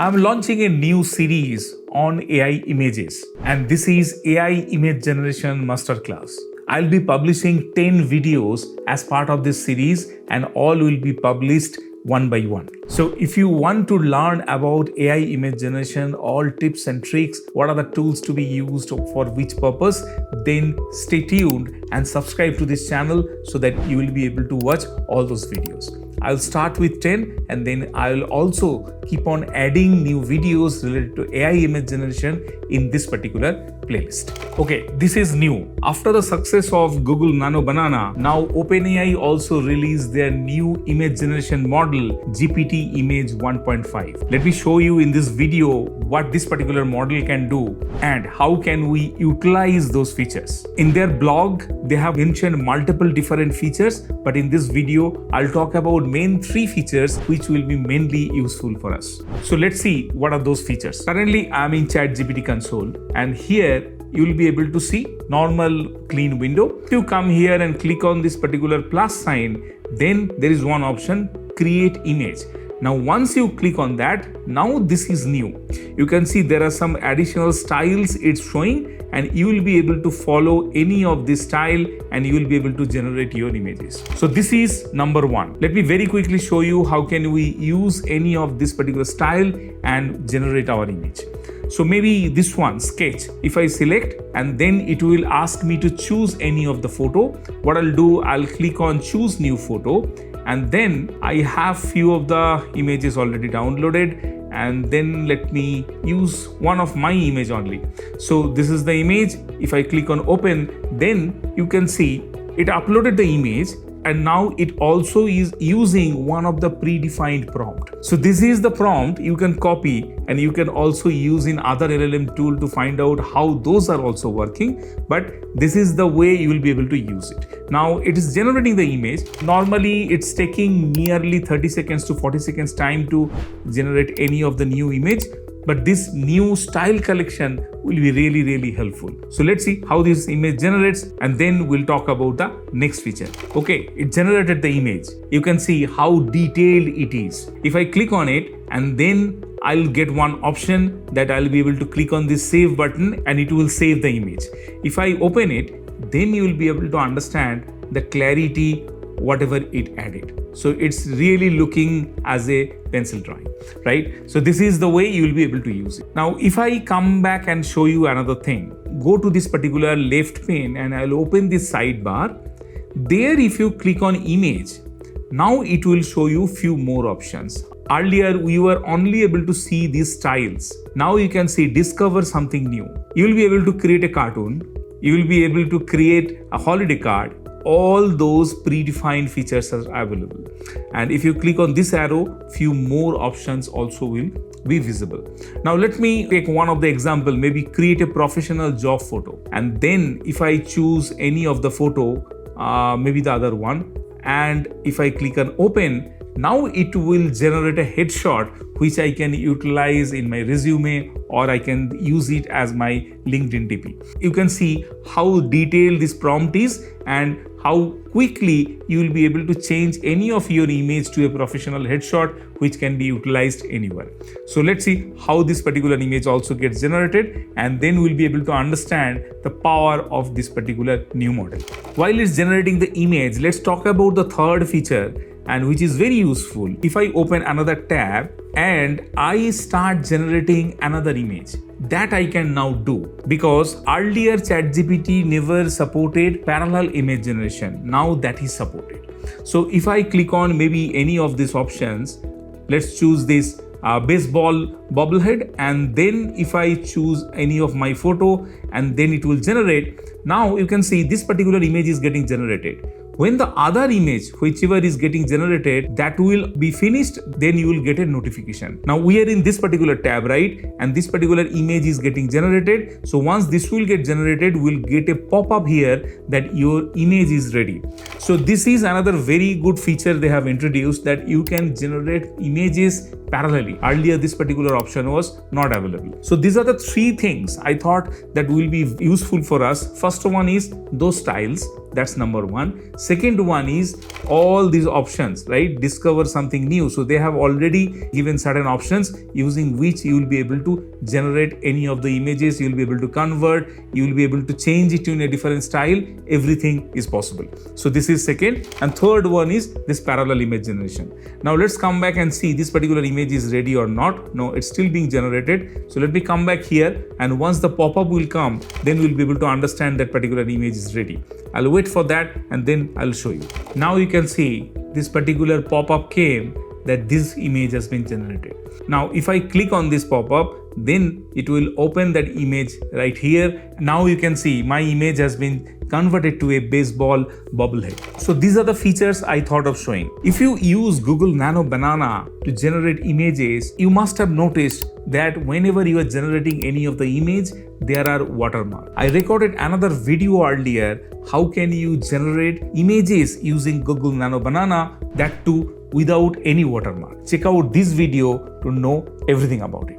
I'm launching a new series on AI images, and this is AI Image Generation Masterclass. I'll be publishing 10 videos as part of this series, and all will be published one by one. So if you want to learn about AI image generation, all tips and tricks, what are the tools to be used for which purpose, then stay tuned and subscribe to this channel so that you will be able to watch all those videos. I'll start with 10 and then I'll also keep on adding new videos related to AI image generation in this particular playlist. Okay, this is new. After the success of Google Nano Banana, now OpenAI also released their new image generation model, GPT Image 1.5. Let me show you in this video what this particular model can do and how can we utilize those features. In their blog, they have mentioned multiple different features, but in this video, I'll talk about main 3 features which will be mainly useful for us. So let's see what are those features. Currently, I'm in ChatGPT console, and here you will be able to see normal clean window. If you come here and click on this particular plus sign, then there is one option, create image. Now once you click on that, now this is new. You can see there are some additional styles it's showing, and you will be able to follow any of this style and you will be able to generate your images. So this is number 1. Let me very quickly show you how can we use any of this particular style and generate our image. So maybe this one, sketch. If I select, and then it will ask me to choose any of the photo. What I'll do, I'll click on choose new photo, and then I have few of the images already downloaded, and then let me use one of my image only. So this is the image. If I click on open, then you can see it uploaded the image, and now it also is using one of the predefined prompt. So this is the prompt you can copy, and you can also use in other LLM tool to find out how those are also working, but this is the way you will be able to use it. Now it is generating the image. Normally it's taking nearly 30 seconds to 40 seconds time to generate any of the new image, but this new style collection will be really helpful. So let's see how this image generates, and then we'll talk about the next feature. Okay, it generated the image. You can see how detailed it is. If I click on it, and then I'll get one option that I'll be able to click on this save button and it will save the image. If I open it, then you will be able to understand the clarity, whatever it added. So it's really looking as a pencil drawing, right? So this is the way you will be able to use it. Now, if I come back and show you another thing, go to this particular left pane and I'll open this sidebar. There, if you click on image, now it will show you few more options. Earlier, we were only able to see these styles. Now you can see discover something new. You will be able to create a cartoon. You will be able to create a holiday card. All those predefined features are available. And if you click on this arrow, few more options also will be visible. Now let me take one of the example, maybe create a professional job photo. And then if I choose any of the photo, maybe the other one, and if I click on open, now it will generate a headshot which I can utilize in my resume, or I can use it as my LinkedIn DP. You can see how detailed this prompt is and how quickly you will be able to change any of your image to a professional headshot which can be utilized anywhere. So let's see how this particular image also gets generated, and then we'll be able to understand the power of this particular new model. While it's generating the image, let's talk about the third feature, and which is very useful. If I open another tab and I start generating another image, that I can now do, because earlier ChatGPT never supported parallel image generation. Now that is supported. So if I click on maybe any of these options, let's choose this baseball bobblehead, and then if I choose any of my photo, and then it will generate. Now you can see this particular image is getting generated. When the other image, whichever is getting generated, that will be finished, then you will get a notification. Now we are in this particular tab, right? And this particular image is getting generated. So once this will get generated, we'll get a pop-up here that your image is ready. So this is another very good feature they have introduced, that you can generate images parallelly. Earlier, this particular option was not available. So these are the 3 things I thought that will be useful for us. First one is those styles. That's number one. Second one is all these options, right? Discover something new. So they have already given certain options using which you will be able to generate any of the images. You will be able to convert, you will be able to change it in a different style. Everything is possible. So this is second. And third one is this parallel image generation. Now let's come back and see this particular image is ready or not. No, it's still being generated. So let me come back here, and once the pop-up will come, then we'll be able to understand that particular image is ready. I'll wait for that and then I'll show you. Now you can see this particular pop-up came that this image has been generated. Now if I click on this pop-up, then it will open that image right here. Now you can see my image has been converted to a baseball bobblehead. So these are the features I thought of showing. If you use Google Nano Banana to generate images, you must have noticed that whenever you are generating any of the image, there are watermarks. I recorded another video earlier, how can you generate images using Google Nano Banana, that too without any watermark. Check out this video to know everything about it.